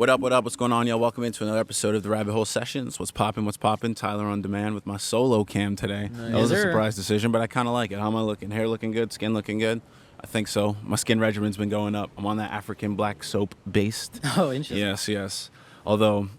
What up, what up? What's going on, y'all? Welcome into another episode of the Rabbit Hole Sessions. What's poppin', what's poppin'? Tyler on demand with my solo cam today. Nice. That was a surprise decision, but I kind of like it. How am I looking? Hair looking good? Skin looking good? I think so. My skin regimen's been going up. I'm on that African black soap based. Oh, interesting. Yes. Although,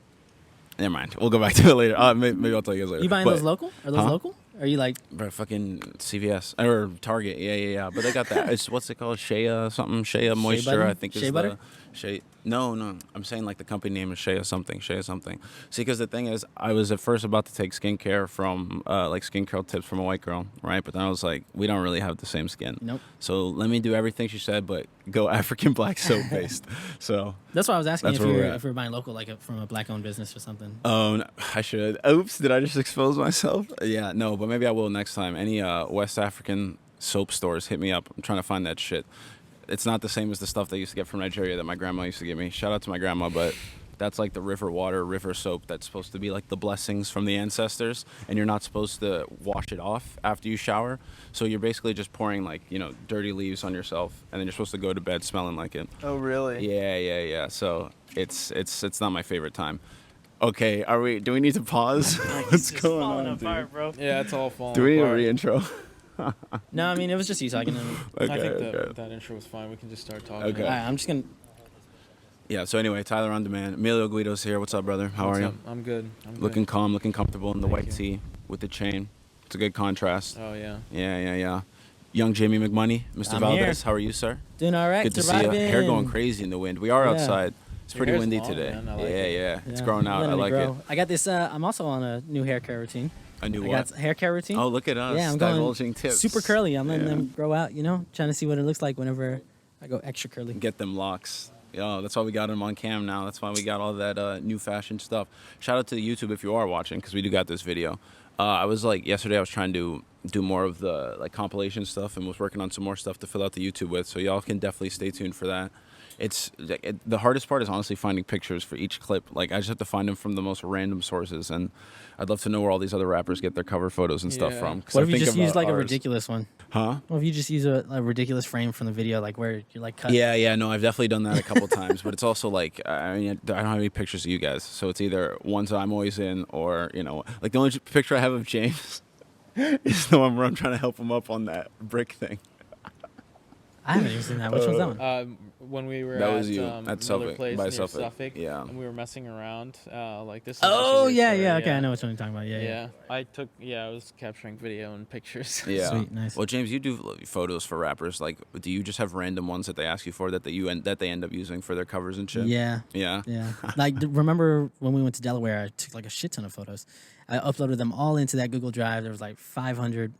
never mind. We'll go back to it later. Maybe I'll tell you guys later. You buying those local? Are those local? Are you like... Bro, fucking CVS or Target. Yeah. But they got that. It's what's it called? Shea something. Shea Moisture. Butter? I think is Shea butter? Shea. No. I'm saying like the company name is Shea something. See, because the thing is, I was at first about to take skincare from like skincare tips from a white girl, right? But then I was like, we don't really have the same skin. Nope. So let me do everything she said, but go African black soap based. So that's why I was asking that's if you're buying local, like from a black-owned business or something. No, I should. Oops, did I just expose myself? Yeah, no, but maybe I will next time. Any West African soap stores, hit me up. I'm trying to find that shit. It's not the same as the stuff they used to get from Nigeria that my grandma used to give me. Shout out to my grandma, but that's like the river soap that's supposed to be like the blessings from the ancestors, and you're not supposed to wash it off after you shower. So you're basically just pouring like, dirty leaves on yourself, and then you're supposed to go to bed smelling like it. Oh, really? Yeah. So it's not my favorite time. Okay, do we need to pause? What's going on, apart, bro. Yeah, it's all falling Do we need a apart. re-intro? No, I mean, it was just you talking. I think Okay. that intro was fine. We can just start talking. Okay. All right, I'm just going to... Yeah, so anyway, Tyler on demand. Emilio Guido's here. What's up, brother? How What's are you? up? I'm good. Looking calm, looking comfortable in the Thank white you. tee with the chain. It's a good contrast. Oh, yeah. Yeah. Young Jimmy McMoney, Mr. I'm Valdez, here. how are you, sir? Doing all right. Good to see you. surviving. Hair going crazy in the wind. We are Yeah. outside. It's Your pretty hair's windy long, today. man. I like yeah. it. It's growing out. I Letting like grow. it. I got this... I'm also on a new hair care routine. A new I what? got a hair care routine. Oh, look at us. Yeah, I'm going divulging tips. super curly. I'm letting Yeah. them grow out, trying to see what it looks like whenever I go extra curly. Get them locks. Yo, that's why we got them on cam now. That's why we got all that new fashion stuff. Shout out to the YouTube if you are watching, because we do got this video. Yesterday I was trying to do more of the like compilation stuff and was working on some more stuff to fill out the YouTube with. So y'all can definitely stay tuned for that. The hardest part is honestly finding pictures for each clip. Like I just have to find them from the most random sources, and I'd love to know where all these other rappers get their cover photos and stuff Yeah. from. 'Cause What I if you think just use about like a ours. ridiculous one? Huh? What if you just use a ridiculous frame from the video, like where you're like cut? Yeah, no, I've definitely done that a couple times, but it's also like, I don't have any pictures of you guys, so it's either ones I'm always in or, like the only picture I have of James is the one where I'm trying to help him up on that brick thing. I haven't even seen that. Which one's that one? When we were That at was you, at Miller Suffolk, Place by near Suffolk. Yeah. and we were messing around, like this. Oh, this is your yeah, story, okay, I know which one you're talking about. Yeah. I was capturing video and pictures. Yeah. Sweet, nice. Well, James, you do photos for rappers. Like, do you just have random ones that they ask you for that they end up using for their covers and shit? Yeah. Yeah. Like, remember when we went to Delaware, I took like a shit ton of photos. I uploaded them all into that Google Drive. There was like 500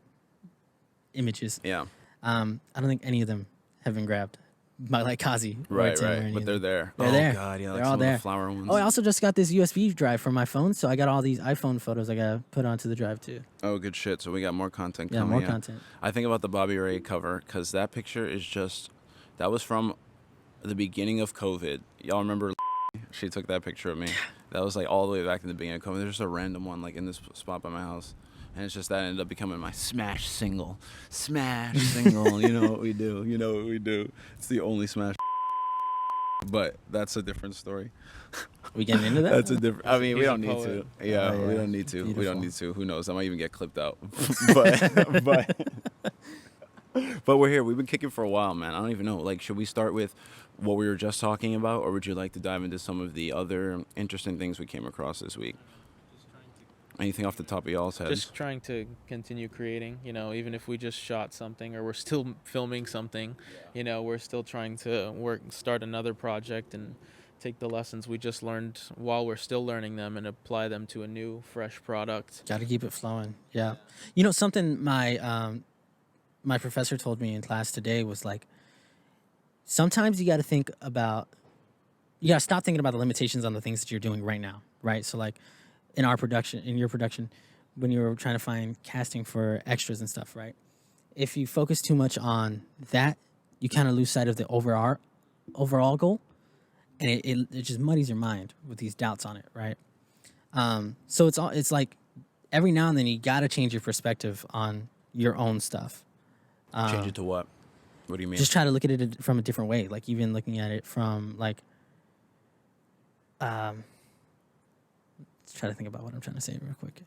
images. Yeah. I don't think any of them have been grabbed by like Kazi or Right. Tim or any But of they're them. there. They're oh, there. God, yeah, like They're some all of there. the flower ones. Oh, I also just got this USB drive for my phone, so I got all these iPhone photos I gotta put onto the drive too. Oh, good shit. So we got more content Yeah, coming. more content. I think about the Bobby Ray cover because that picture is that was from the beginning of COVID. Y'all remember she took that picture of me? That was like all the way back in the beginning of COVID. There's just a random one like in this spot by my house. And it's just that ended up becoming my smash single. You know what we do. It's the only smash. But that's a different story. We getting into that? That's a different. I mean, we He's a don't need to. poet. Yeah, Oh, yeah. we don't need to. We Beautiful. don't need to. Who knows? I might even get clipped out. but we're here. We've been kicking for a while, man. I don't even know. Like, should we start with what we were just talking about, or would you like to dive into some of the other interesting things we came across this week? Anything off the top of y'all's head? Just trying to continue creating, even if we just shot something or we're still filming something, we're still trying to start another project and take the lessons we just learned while we're still learning them and apply them to a new, fresh product. Got to keep it flowing. Yeah. Something my professor told me in class today was like, sometimes you got to you got to stop thinking about the limitations on the things that you're doing right now, right? So like in your production, when you were trying to find casting for extras and stuff, right? If you focus too much on that, you kind of lose sight of the overall goal, and it just muddies your mind with these doubts on it, right? So it's like every now and then you got to change your perspective on your own stuff. Change it to what? What do you mean? Just try to look at it from a different way. Like even looking at it from like, Let's try to think about what I'm trying to say real quick.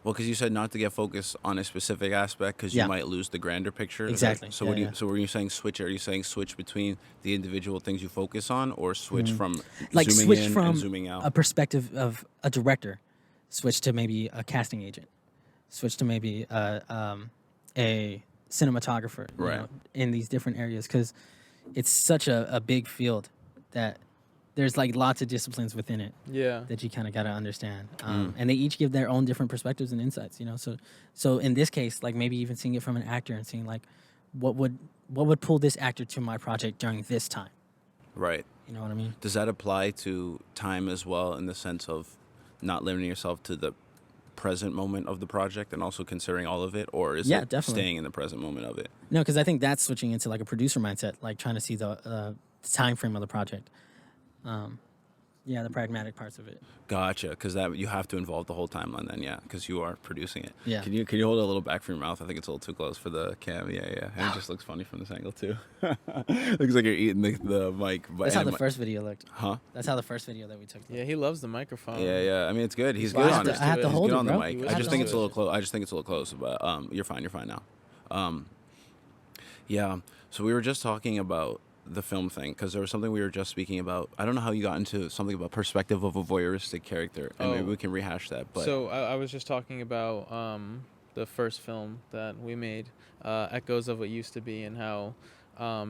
Well, because you said not to get focused on a specific aspect because Yeah. you might lose the grander picture. Is Exactly. that- so Yeah, what do you? yeah. So were you saying switch? Are you saying switch between the individual things you focus on, or switch from Like zooming switch in from and zooming out? a perspective of a director, switch to maybe a casting agent, switch to maybe a cinematographer, you Right. know, in these different areas, because it's such a big field that there's like lots of disciplines within it Yeah. that you kind of got to understand, and they each give their own different perspectives and insights, you know. So in this case, like maybe even seeing it from an actor and seeing like what would pull this actor to my project during this time, Right. you know what I mean? Does that apply to time as well, in the sense of not limiting yourself to the present moment of the project and also considering all of it, or is Yeah, it definitely. staying in the present moment of it? No, because I think that's switching into like a producer mindset, like trying to see the time frame of the project. Yeah, the pragmatic parts of it. Gotcha, because that you have to involve the whole timeline then, yeah, because you are producing it. Yeah. Can you hold it a little back from your mouth? I think it's a little too close for the cam. Yeah, yeah. And it just looks funny from this angle too. Looks like you're eating the mic. But That's how the and- first video looked. Huh? That's how the first video that we took looked. Yeah, he loves the microphone. Yeah, yeah. I mean, it's good. He's Wow. good I on have it. to- I have to He's hold good it, on the bro. mic. You I have just to think it's a hold little close. I just think it's a little close, but you're fine. You're fine now. Yeah. So we were just talking about the film thing because there was something we were just speaking about. I don't know how you got into something about perspective of a voyeuristic character, and maybe Oh. we can rehash that. But So I was just talking about the first film that we made, Echoes of What Used to Be, and how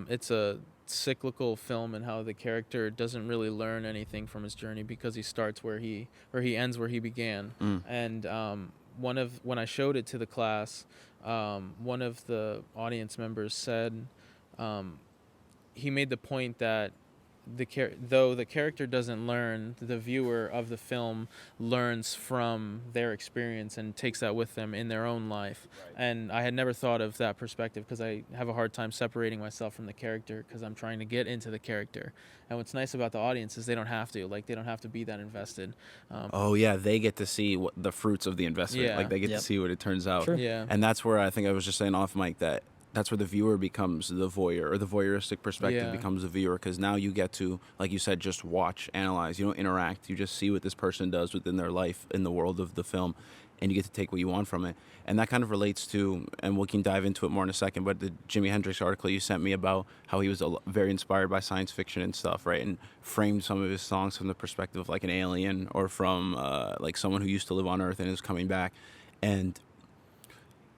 it's a cyclical film, and how the character doesn't really learn anything from his journey because he starts where he ends where he began. And when I showed it to the class, one of the audience members said, he made the point that though the character doesn't learn, the viewer of the film learns from their experience and takes that with them in their own life. And I had never thought of that perspective because I have a hard time separating myself from the character because I'm trying to get into the character. And what's nice about the audience is they don't have to be that invested. oh yeah, they get to see the fruits of the investment. Yeah. Like they get Yep. to see what it turns out. True. Yeah. And that's where I think I was just saying off mic that that's where the viewer becomes the voyeur, or the voyeuristic perspective Yeah. becomes the viewer, because now you get to, like you said, just watch, analyze. You don't interact. You just see what this person does within their life in the world of the film, and you get to take what you want from it. And that kind of relates to, and we can dive into it more in a second, but the Jimi Hendrix article you sent me about how he was very inspired by science fiction and stuff, right? And framed some of his songs from the perspective of like an alien, or from like someone who used to live on Earth and is coming back. And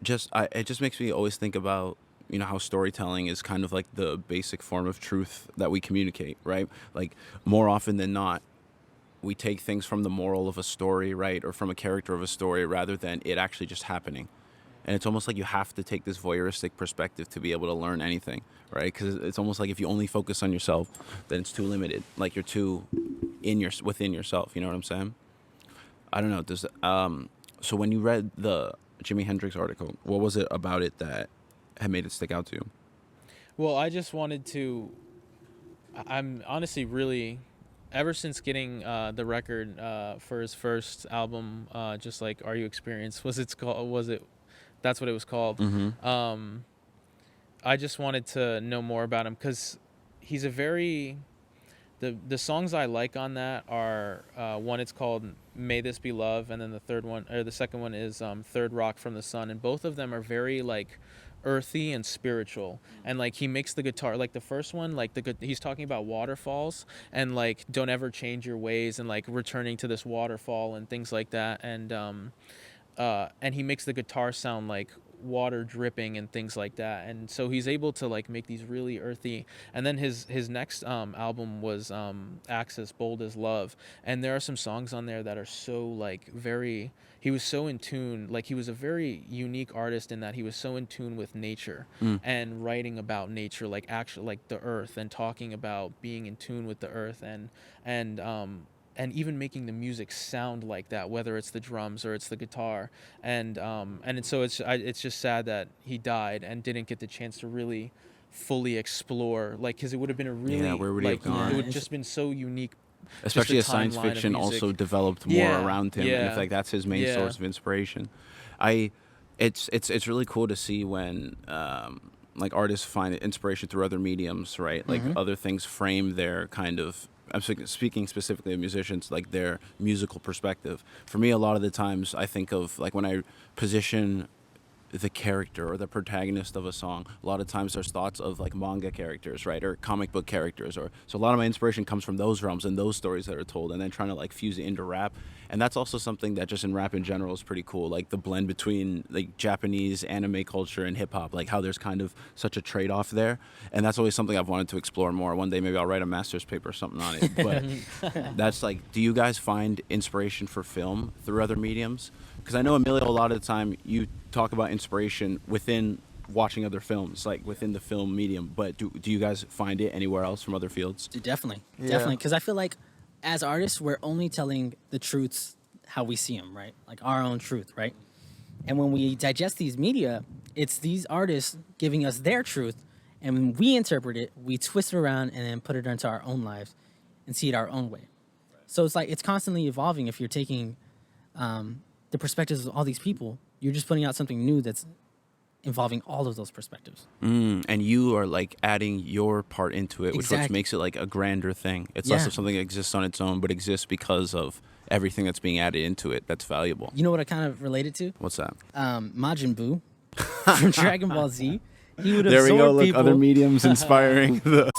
it just makes me always think about, you know, how storytelling is kind of like the basic form of truth that we communicate, right? Like more often than not, we take things from the moral of a story, right, or from a character of a story, rather than it actually just happening. And it's almost like you have to take this voyeuristic perspective to be able to learn anything, right? Because it's almost like if you only focus on yourself, then it's too limited. Like you're too within yourself. You know what I'm saying? I don't know. So when you read the Jimi Hendrix article, what was it about it that had made it stick out to you? Well, I just wanted to. I'm honestly really, ever since getting the record for his first album, just like Are You Experienced, that's what it was called. Mm-hmm. I just wanted to know more about him because he's a very. The songs I like on that are one, it's called May This Be Love, and then the second one is Third Rock from the Sun, and both of them are very like earthy and spiritual. And like he makes the guitar, like the first one, like he's talking about waterfalls and like don't ever change your ways, and like returning to this waterfall and things like that. And he makes the guitar sound like water dripping and things like that, and so he's able to like make these really earthy. And then his next album was Axis, Bold as Love, and there are some songs on there that are so like he was so in tune, like he was a very unique artist in that he was so in tune with nature and writing about nature, like actually like the earth, and talking about being in tune with the earth, and even making the music sound like that, whether it's the drums or it's the guitar. And so it's just sad that he died and didn't get the chance to really fully explore, like, because it would have been a really, Yeah, where would he have like, gone? it would just been so unique. Especially as Just the science timeline of fiction music. also developed more Yeah, around him, and yeah, it's like that's his main yeah. source of inspiration. It's really cool to see when like artists find inspiration through other mediums, right? Like other things frame their kind of speaking specifically of musicians, like their musical perspective. For me, a lot of the times I think of like when I position the character or the protagonist of a song, a lot of times there's thoughts of like manga characters, right, or comic book characters, or so a lot of my inspiration comes from those realms and those stories that are told, and then trying to like fuse it into rap. And that's also something that just in rap in general is pretty cool, like the blend between like Japanese anime culture and hip hop, like how there's kind of such a trade-off there. And that's always something I've wanted to explore more. One day maybe I'll write a master's paper or something on it. But that's like, do you guys find inspiration for film through other mediums? Because I know, Emilio, a lot of the time you talk about inspiration within watching other films, like within the film medium. But do you guys find it anywhere else from other fields? Dude, definitely, Yeah. definitely. Because I feel like as artists, we're only telling the truths how we see them, right? Like our own truth, right? And when we digest these media, it's these artists giving us their truth, and when we interpret it, we twist it around and then put it into our own lives and see it our own way. So it's like it's constantly evolving. If you're taking the perspectives of all these people, you're just putting out something new that's involving all of those perspectives. And you are like adding your part into it, which Exactly. makes it like a grander thing. It's less Yeah. of something that exists on its own, but exists because of everything that's being added into it that's valuable. You know what I kind of related to? What's that? Majin Buu from Dragon Ball Z. He would There we absorb go. Look, people. other mediums inspiring the.